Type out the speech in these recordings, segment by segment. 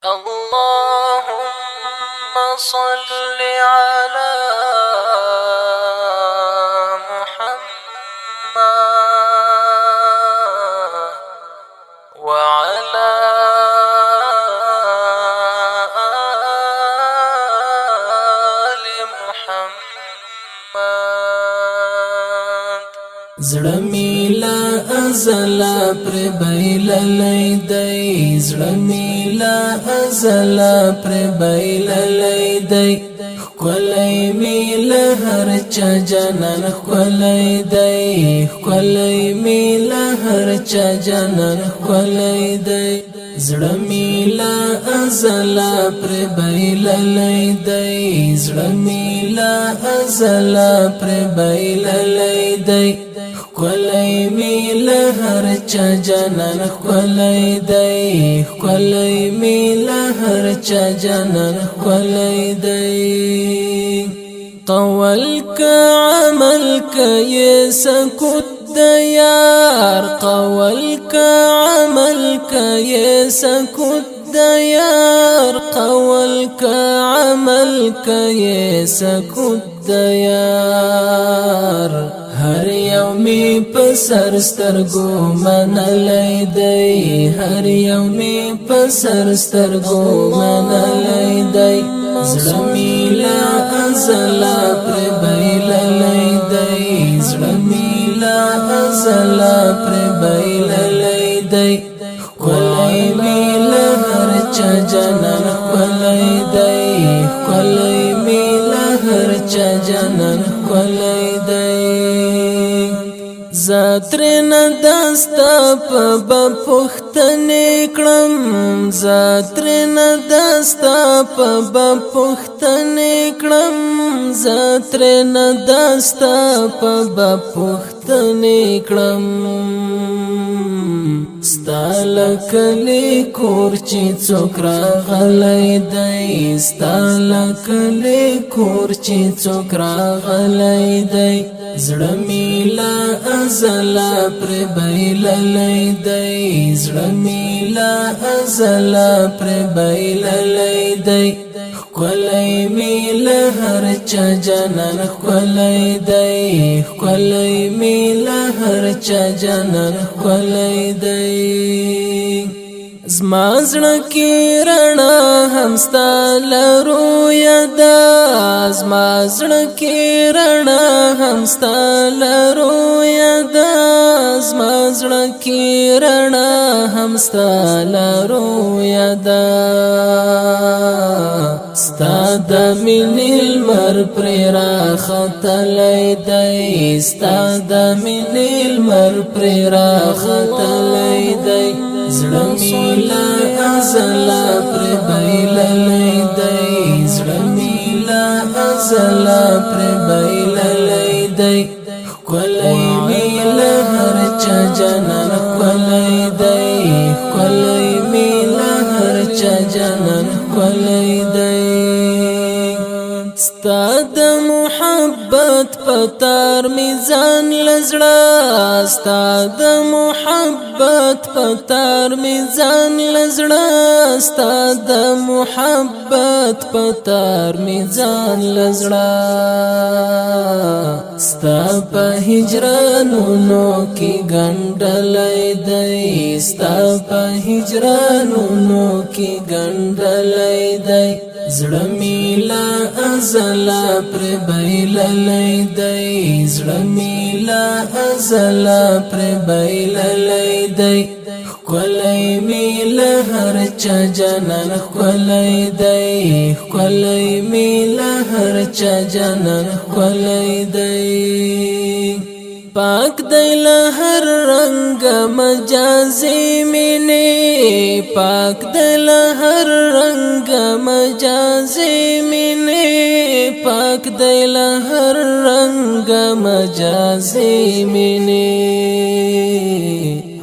اللهم صل على محمد وعلى آل محمد. زړه می لا ازلا پر بیللی دی، زړه می لا ازلا پر بیللی دی، ښکلی می له هر چا جانان ښکلی دی، ښکلی می له هر چا جانان ښکلی دی. زړه می لا ازلا پر بیللی دی، زړه می لا ازلا پر بیللی دی، ښکلی می له هر چا جانان ښکلی دی، ښکلی می له هر چا جانان ښکلی دی. قول کا عمل کا یہ سکوت دیار، قول کا عمل کا یہ سکوت دیار، قول کا عمل کا یہ سکوت دیار. هر یو می پسر سترګو منلی دی، هر یو می پسر سترګو منلی دی. زړه می لا ازلا پر بیللی دی، زړه می لا ازلا پر بیللی دی، ښکلی می له هر چا جانان ښکلی دی، ښکلی می له هر چا جانان ښکلی دی. زاترن دستا په پختنې کړم، زاترن دستا په پختنې کړم، زاترن دستا په پختنې کړم. ستال کلی کور چې څوک راغلی دی، ستال کلی کور چې څوک راغلی دی. زړه می لا ازلا پر بیللی دی، زړه می لا ازلا پر بیللی دی، ښکلی می له هر چا جانان ښکلی دی، ښکلی می له هر چا جانان ښکلی دی. زما زړه کې رڼا هم ستا له رویه ده، زما زړه کې رڼا هم ستا له رویه ده، زما زړه کې رڼا هم ستا له رویه ده. ستا د مینې لمر پرې راختلی دی، ستا د مینې لمر پرې راختلی دی. زړه می لا ازلا پر بیللی دی، زړه می لا ازلا پر بیللی دی، ښکلی می له هر چا جانان ښکلی دی، ښکلی می له هر چا جانان ښکلی دی. ستا د محبت پتار می ځان لزړه، ستا د محبت پتار می ځان لزړه، ستا د محبت پتار می ځان لزړه. ستا په هجرانونو کې ګنډلی دی، ستا په هجرانونو کې ګنډلی دی. زړه می لا ازلا پر بیللی دی، زړه می لا ازلا پر بیللی دی، ښکلی می له هر چا جانان ښکلی دی، ښکلی می له هر چا جانان ښکلی دی. پاک دی له هر رنگ مجازي مینې، پاک دی له هر رنگ مجازي مینې، پاک دی له هر رنگ مجازي مینې.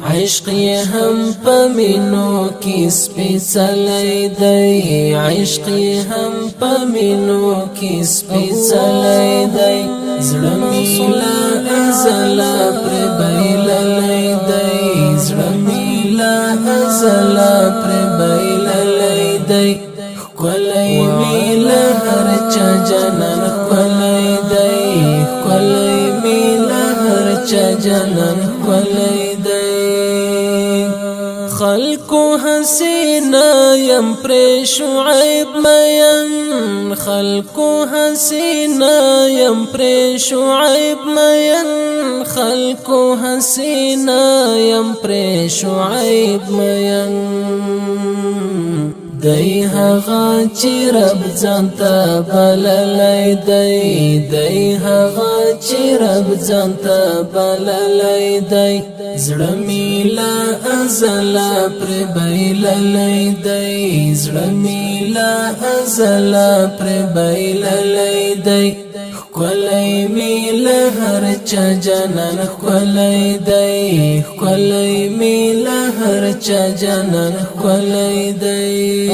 عشق یې هم په مینو کې سپېڅلی دی، عشق یې هم په مینو کې سپېڅلی دی. زړه می لا ازلا پر بیللی دی، زړه می لا ازلا پر بیللی دی ښکلی می له هر چا جانان ښکلی دی ښکلی می له هر چا جانان ښکلی دی خلقو حسینا یم پر شعیب مین خلقو حسینا یم پر شعیب مین خلقو حسینا یم پر شعیب مین دی هغه چې رب ځانته بللی دی دی هغه چې رب ځانته بللی دی زړه می له ازله پرې بایللی دی زړه می له ازله پرې بایللی دی ښکلی می له هر چا جانان ښکلی دی ښکلی می له هر چا جانان ښکلی دی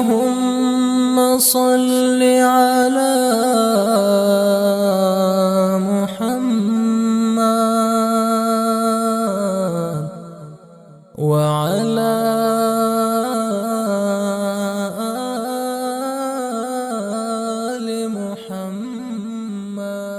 اللهم صل على محمد وعلى آل محمد